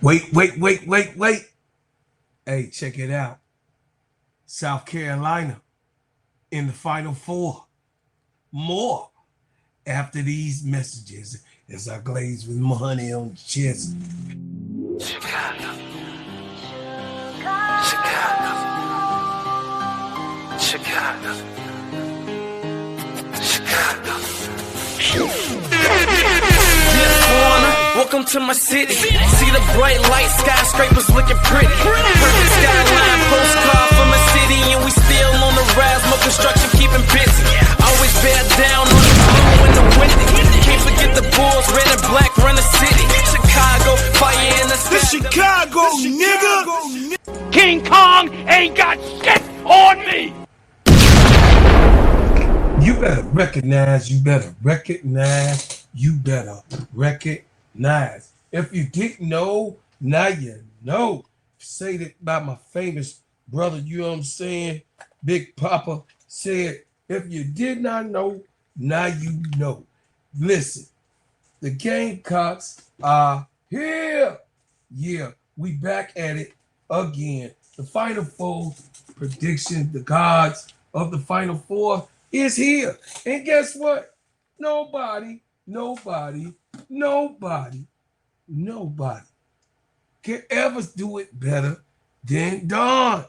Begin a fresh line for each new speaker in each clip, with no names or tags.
Wait. Hey, check it out. South Carolina in the Final Four. More after these messages as I glaze with money on the chest.
Chicago. Welcome to my city. See the bright light, skyscrapers looking pretty. Perfect skyline, postcard from a city, and we still on the rise. More construction keeping busy. Always bear down on the blue and the windy. Can't forget the Bulls, red and black run the city. Chicago, fire in the sky.
Chicago, nigga.
King Kong ain't got shit on me.
You better recognize. If you didn't know, now you know. Say that by my famous brother, you know what I'm saying? Big Papa said, if you did not know, now you know. Listen, the Gamecocks are here. Yeah, we back at it again. The Final Four prediction, the gods of the Final Four is here. And guess what? Nobody can ever do it better than Dawn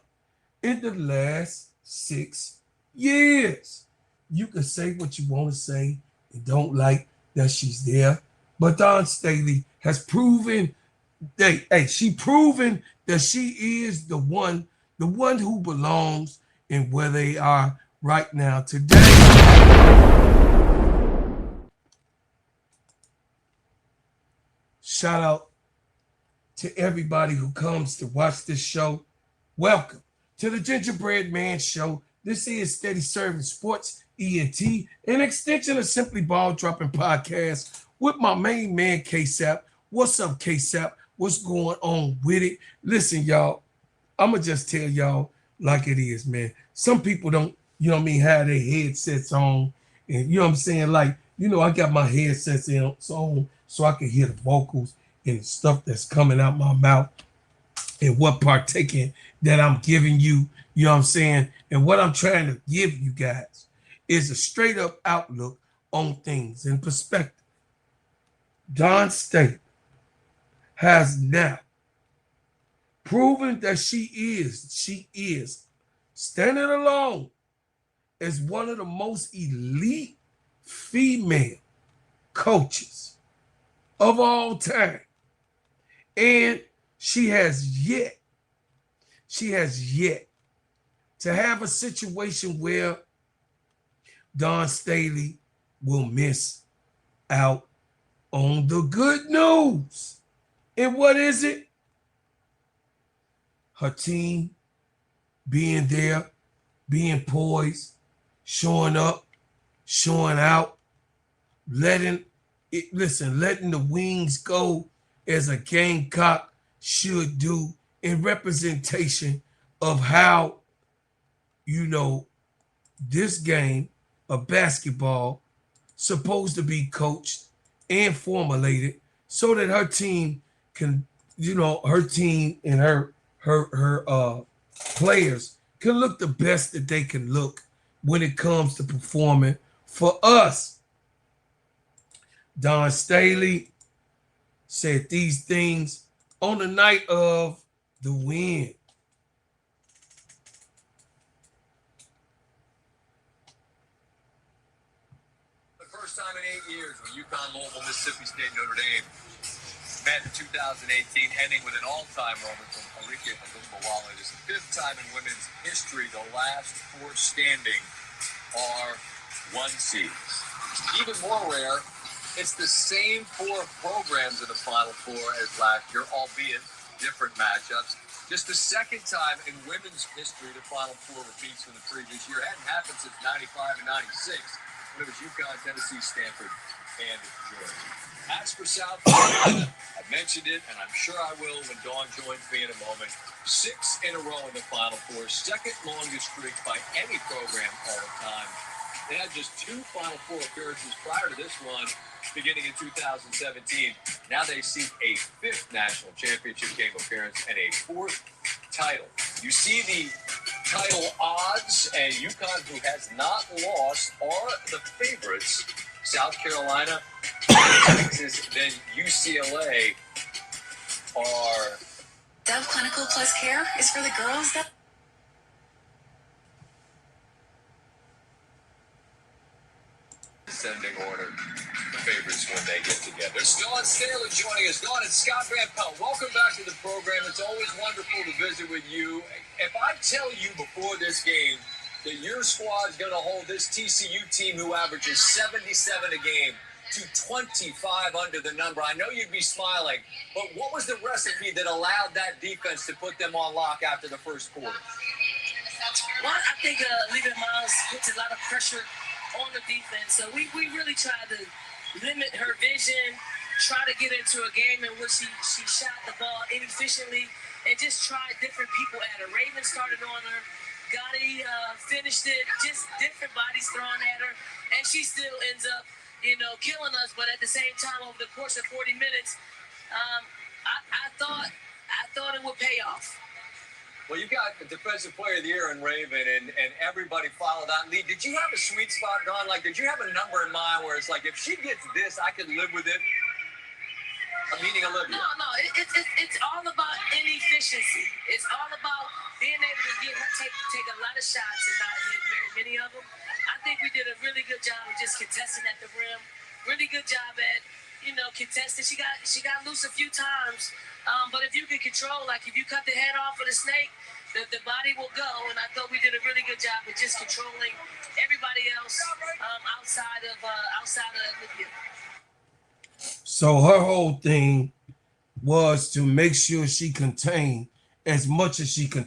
in the last 6 years. You can say what you want to say and don't like that she's there, but Dawn Staley has proven she proven that she is the one who belongs in where they are right now today. Shout out to everybody who comes to watch this show. Welcome to the Gingerbread Man Show. This is Steady Serving Sports, ENT, an extension of Simply Ball Dropping Podcast with my main man, K-Sap. What's up, K-Sap? What's going on with it? Listen, y'all, I'm going to just tell y'all like it is, man. Some people don't, you know what I mean, have their headsets on. And you know what I'm saying? Like, you know, I got my headsets on so I can hear the vocals and the stuff that's coming out my mouth and what partaking that I'm giving you, you know what I'm saying? And what I'm trying to give you guys is a straight up outlook on things and perspective. Dawn Staley has now proven that she is standing alone as one of the most elite female coaches of all time. And she has yet to have a situation where Dawn Staley will miss out on the good news. And what is it? Her team being there, being poised, showing up, showing out, letting the wings go as a Gamecock should do in representation of how, you know, this game of basketball supposed to be coached and formulated so that her team can, you know, her team and her players can look the best that they can look when it comes to performing for us. Dawn Staley said these things on the night of the win.
The first time in 8 years when UConn, Louisville, Mississippi State, Notre Dame met in 2018, ending with an all-time moment from Arike Ogunbowale. It is the fifth time in women's history the last four standing are one seeds. Even more rare, it's the same four programs in the Final Four as last year, albeit different matchups. Just the second time in women's history the Final Four repeats from the previous year. It hadn't happened since 95 and 96 when it was UConn, Tennessee, Stanford, and Georgia. As for South Carolina, I mentioned it, and I'm sure I will when Dawn joins me in a moment. 6 in a row in the Final Four, second longest streak by any program all time. They had just 2 Final Four appearances prior to this one beginning in 2017. Now they seek a 5th national championship game appearance and a 4th title. You see the title odds, and UConn, who has not lost, are the favorites. South Carolina, Texas, then UCLA are...
Dove Clinical Plus Care is for the girls that...
Descending order, the favorites when they get together. It's Dawn Staley joining us. Dawn and Scott Van Pelt, welcome back to the program. It's always wonderful to visit with you. If I tell you before this game that your squad's going to hold this TCU team who averages 77 a game to 25 under the number, I know you'd be smiling, but what was the recipe that allowed that defense to put them on lock after the first quarter?
Well, I think Leaving Miles puts a lot of pressure on the defense. So we really tried to limit her vision, try to get into a game in which she shot the ball inefficiently and just tried different people at her. Raven started on her. Gotti finished it, just different bodies thrown at her, and she still ends up, killing us. But at the same time, over the course of 40 minutes, I thought it would pay off.
Well, you got the Defensive Player of the Year in Raven, and everybody followed that lead. Did you have a sweet spot, Dawn? Like, did you have a number in mind where it's like, if she gets this, I can live with it? Meaning Olivia.
No. It's all about inefficiency. It's all about being able to take a lot of shots and not hit very many of them. I think we did a really good job of just contesting at the rim. Really good job at, contesting. She got loose a few times. But if you can control, like if you cut the head off of the snake, the body will go. And I thought we did a really good job of just controlling everybody else outside of Olivia.
So her whole thing was to make sure she contained as much as she can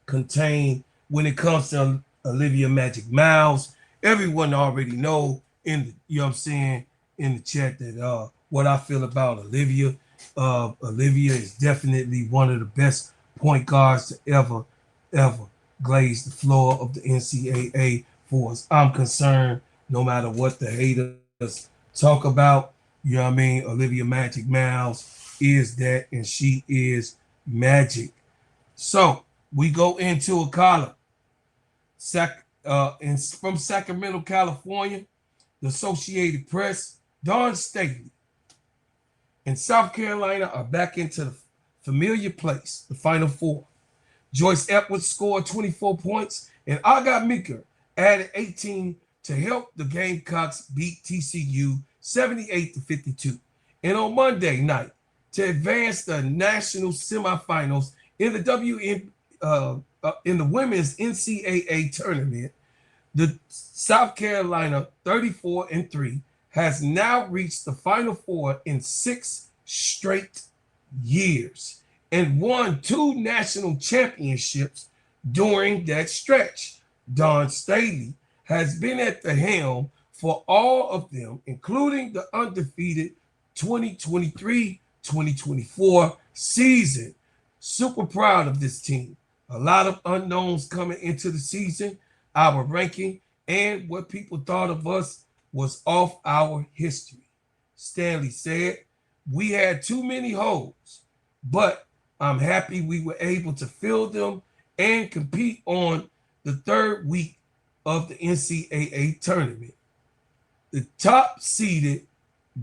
contain when it comes to Olivia Magic Miles. Everyone already know in the chat that what I feel about Olivia. Olivia is definitely one of the best point guards to ever glaze the floor of the NCAA for us. I'm concerned, no matter what the haters talk about, Olivia Magic Miles is that, and she is magic. So we go into a column. From Sacramento, California, the Associated Press, Dawn Staley and South Carolina are back into the familiar place, the Final Four. Joyce Edwards scored 24 points, and Aga Meeker added 18 to help the Gamecocks beat TCU 78-52. And on Monday night, to advance the national semifinals in the women's NCAA tournament, the South Carolina 34-3 has now reached the Final Four in 6 straight years and won 2 national championships during that stretch. Dawn Staley has been at the helm for all of them, including the undefeated 2023-2024 season. Super proud of this team. A lot of unknowns coming into the season. Our ranking and what people thought of us was off our history. Stanley said, "We had too many holes, but I'm happy we were able to fill them and compete on the 3rd week of the NCAA tournament." The top-seeded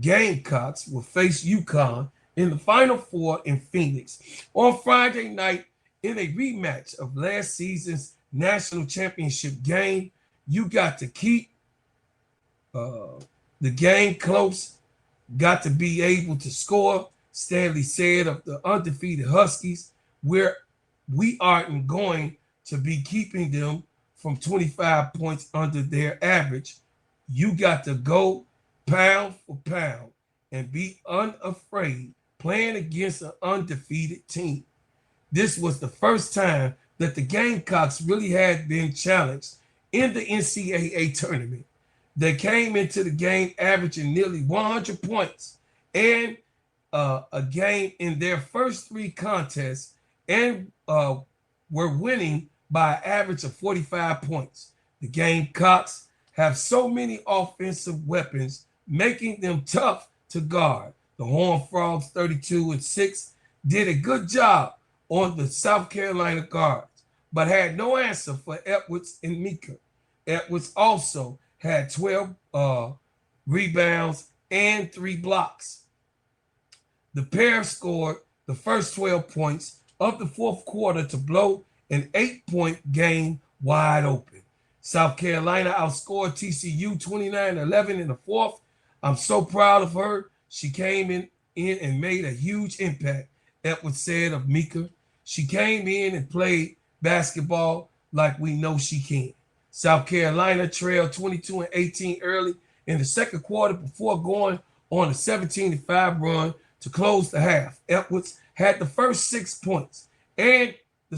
Gamecocks will face UConn in the Final Four in Phoenix on Friday night in a rematch of last season's national championship game. You got to keep the game close, got to be able to score. Stanley said of the undefeated Huskies, where we aren't going to be keeping them from 25 points under their average. You got to go pound for pound and be unafraid playing against an undefeated team. This was the first time that the Gamecocks really had been challenged in the NCAA tournament. They came into the game averaging nearly 100 points and a game in their first 3 contests and were winning by an average of 45 points. The Gamecocks have so many offensive weapons, making them tough to guard. The Horned Frogs, 32-6, did a good job on the South Carolina guards, but had no answer for Edwards and Mika. Edwards also had 12 rebounds and 3 blocks. The pair scored the first 12 points of the fourth quarter to blow an 8-point game wide open. South Carolina outscored TCU 29-11 in the fourth. I'm so proud of her. She came in and made a huge impact, Edwards said of Mika. She came in and played basketball like we know she can. South Carolina trailed 22-18 early in the second quarter before going on a 17-5 run to close the half. Edwards had the first 6 points and the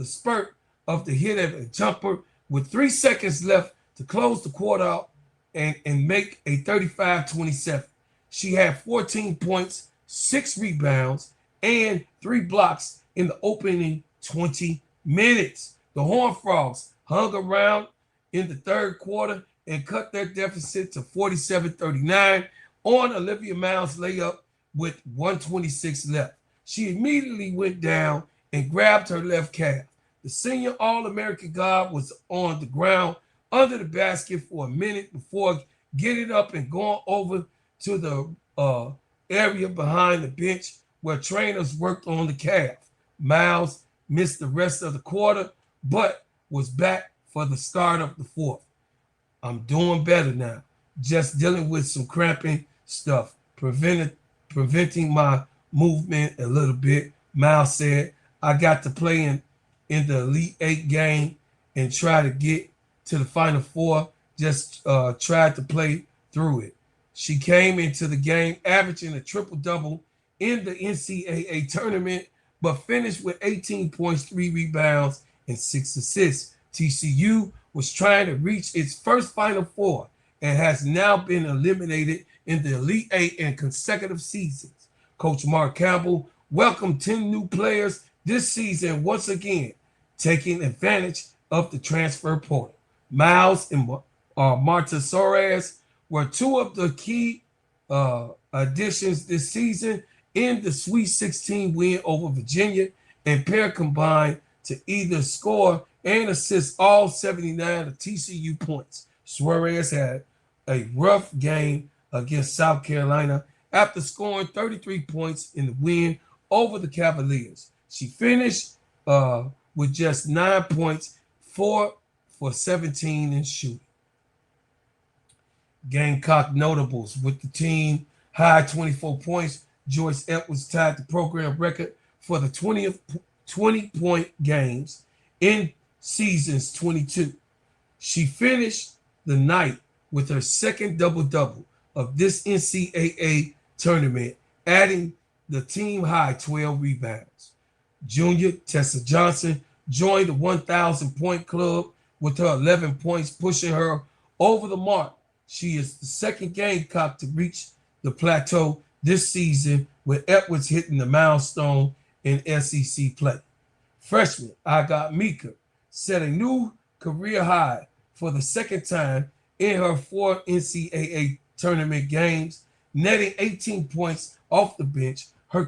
spurt of the hit of a jumper with 3 seconds left to close the quarter out and make a 35-27. She had 14 points, 6 rebounds, and 3 blocks in the opening 20 minutes. The Horned Frogs hung around in the third quarter and cut their deficit to 47-39 on Olivia Miles' layup with 1:26 left. She immediately went down and grabbed her left calf. The senior All-American guard was on the ground under the basket for a minute before getting up and going over to the area behind the bench where trainers worked on the calf. Miles missed the rest of the quarter, but was back for the start of the fourth. I'm doing better now, just dealing with some cramping stuff, preventing my movement a little bit. Miles said, I got to play in the Elite Eight game and try to get to the Final Four, just tried to play through it. She came into the game averaging a triple-double in the NCAA tournament, but finished with 18 points, 3 rebounds, and 6 assists. TCU was trying to reach its first Final Four and has now been eliminated in the Elite Eight in consecutive seasons. Coach Mark Campbell welcomed 10 new players this season, once again taking advantage of the transfer portal. Miles and Marta Soares were 2 of the key additions this season in the Sweet 16 win over Virginia, and pair combined to either score and assist all 79 of TCU points. Suarez had a rough game against South Carolina after scoring 33 points in the win over the Cavaliers. She finished with just 9 points, 4 for 17 in shooting. Gamecock notables with the team high 24 points. Joyce Edwards tied the program record for the 20-point games in seasons 22. She finished the night with her second double-double of this NCAA tournament, adding the team high 12 rebounds. Junior Tessa Johnson joined the 1,000-point club with her 11 points, pushing her over the mark. She is the second Gamecock to reach the plateau this season, with Edwards hitting the milestone in SEC play. Freshman Aga Mika set a new career high for the second time in her 4 NCAA tournament games, netting 18 points off the bench. Her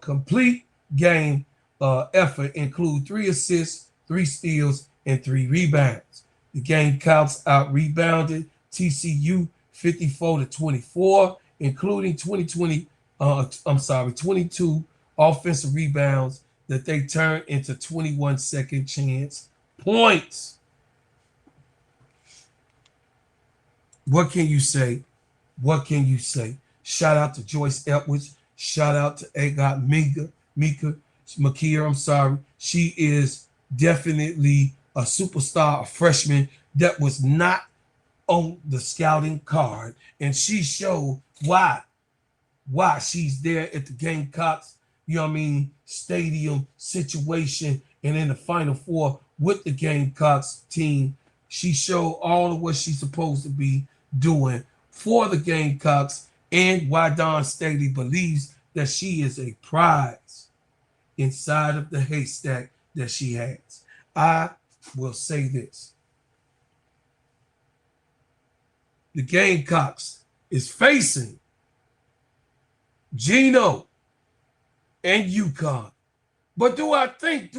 complete game effort include 3 assists, 3 steals, and 3 rebounds. The Gamecocks out-rebounded TCU 54-24, including 22 offensive rebounds that they turned into 21 second chance points. What can you say? What can you say? Shout out to Joyce Edwards. Shout out to Agat Makia. She is definitely a superstar, a freshman that was not on the scouting card, and she showed why she's there at the Gamecocks, stadium situation, and in the Final Four with the Gamecocks team. She showed all of what she's supposed to be doing for the Gamecocks, and why Dawn Staley believes that she is a prize inside of the haystack that she has. I will say this. The Gamecocks is facing Gino, and UConn. But do I think,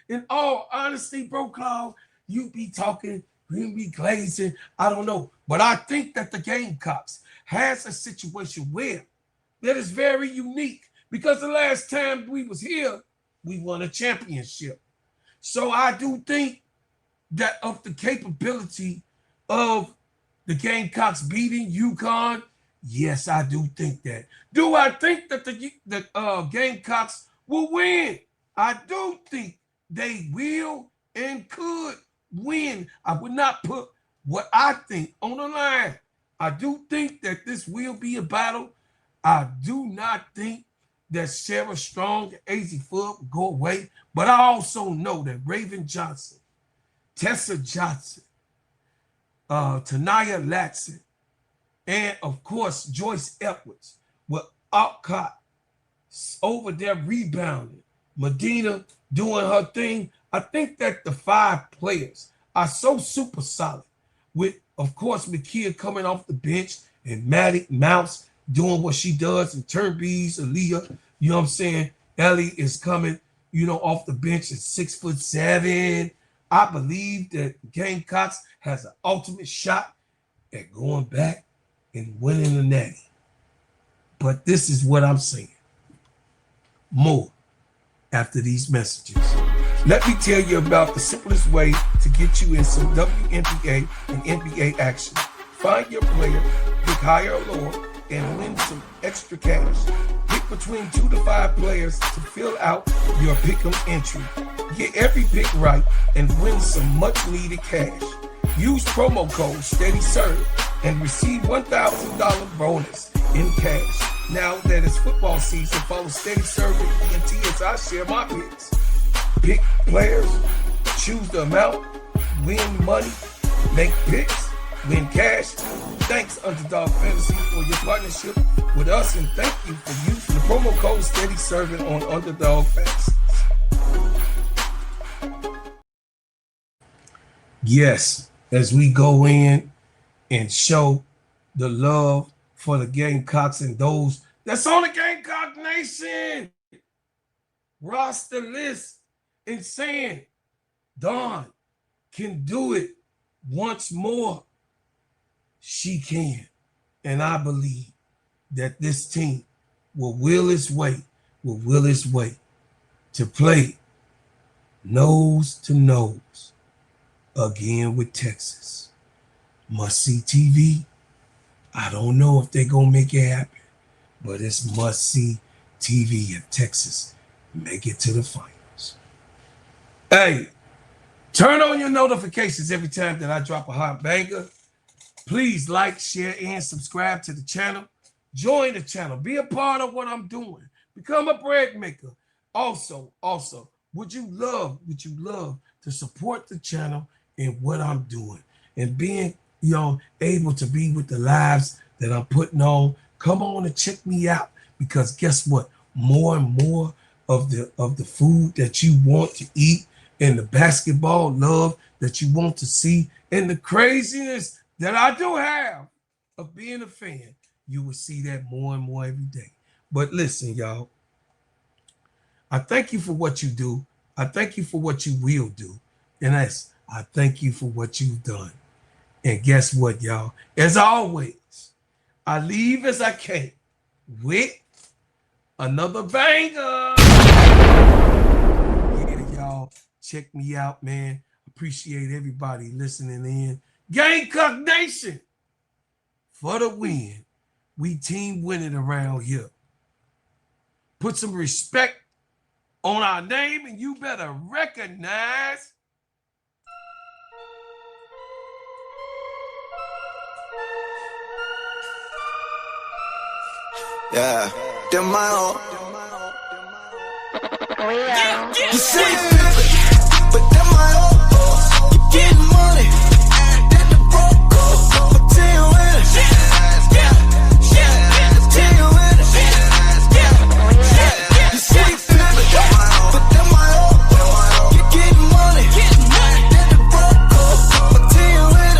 in all honesty, bro, Cloud, you be talking, you be glazing, I don't know. But I think that the Gamecocks has a situation where that is very unique because the last time we was here, we won a championship. So I do think that of the capability of the Gamecocks beating UConn, yes, I do think that. Do I think that the Gamecocks will win? I do think they will and could win. I would not put what I think on the line. I do think that this will be a battle. I do not think that Sarah Strong and AZ Foot will go away, but I also know that Raven Johnson, Tessa Johnson, Tanaya Latson, and of course Joyce Edwards will outcut over there rebounding. Medina doing her thing. I think that the 5 players are so super solid with, of course, Makia coming off the bench and Maddie Mouse doing what she does, and Turnbees, Aaliyah, you know what I'm saying? Ellie is coming, off the bench at 6'7". I believe that Gamecocks has an ultimate shot at going back and winning the natty. But this is what I'm saying. More after these messages. Let me tell you about the simplest way to get you in some WNBA and NBA action. Find your player, pick higher or lower, and win some extra cash. Pick between 2 to 5 players to fill out your pick'em entry. Get every pick right and win some much needed cash. Use promo code SteadyServ and receive $1,000 bonus in cash. Now that it's football season, follow Steady Serving ENT as I share my picks. Pick players, choose the amount, win money, make picks, win cash. Thanks, Underdog Fantasy, for your partnership with us, and thank you for using the promo code SteadyServ'n on Underdog Fantasy. Yes, as we go in and show the love for the Gamecocks and those that's on the Gamecock Nation roster list and saying Dawn can do it once more. She can. And I believe that this team will will its way to play nose to nose again with Texas. Must-see TV. I don't know if they're going to make it happen, but it's must-see TV if Texas make it to the finals. Hey, turn on your notifications every time that I drop a hot banger. Please like, share, and subscribe to the channel. Join the channel. Be a part of what I'm doing. Become a bread maker. Also, would you love to support the channel and what I'm doing and being able to be with the lives that I'm putting on? Come on and check me out, because guess what? More and more of the food that you want to eat and the basketball love that you want to see and the craziness that I do have of being a fan, you will see that more and more every day. But listen, y'all, I thank you for what you do. I thank you for what you will do. And I thank you for what you've done. And guess what, y'all? As always, I leave as I came with another banger. Yeah, y'all, check me out, man. Appreciate everybody listening in. Gamecock Nation, for the win. We team winning around here. Put some respect on our name, and you better recognize.
Yeah, them my own. You say it, but them my own. You getting money, that the broke go. But tell you when, tell you when, you say it, but them my own. You getting money, that the broke go. But tell you when,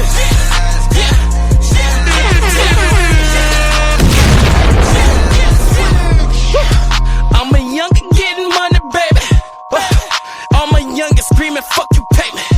niggas screaming, fuck you, pay me.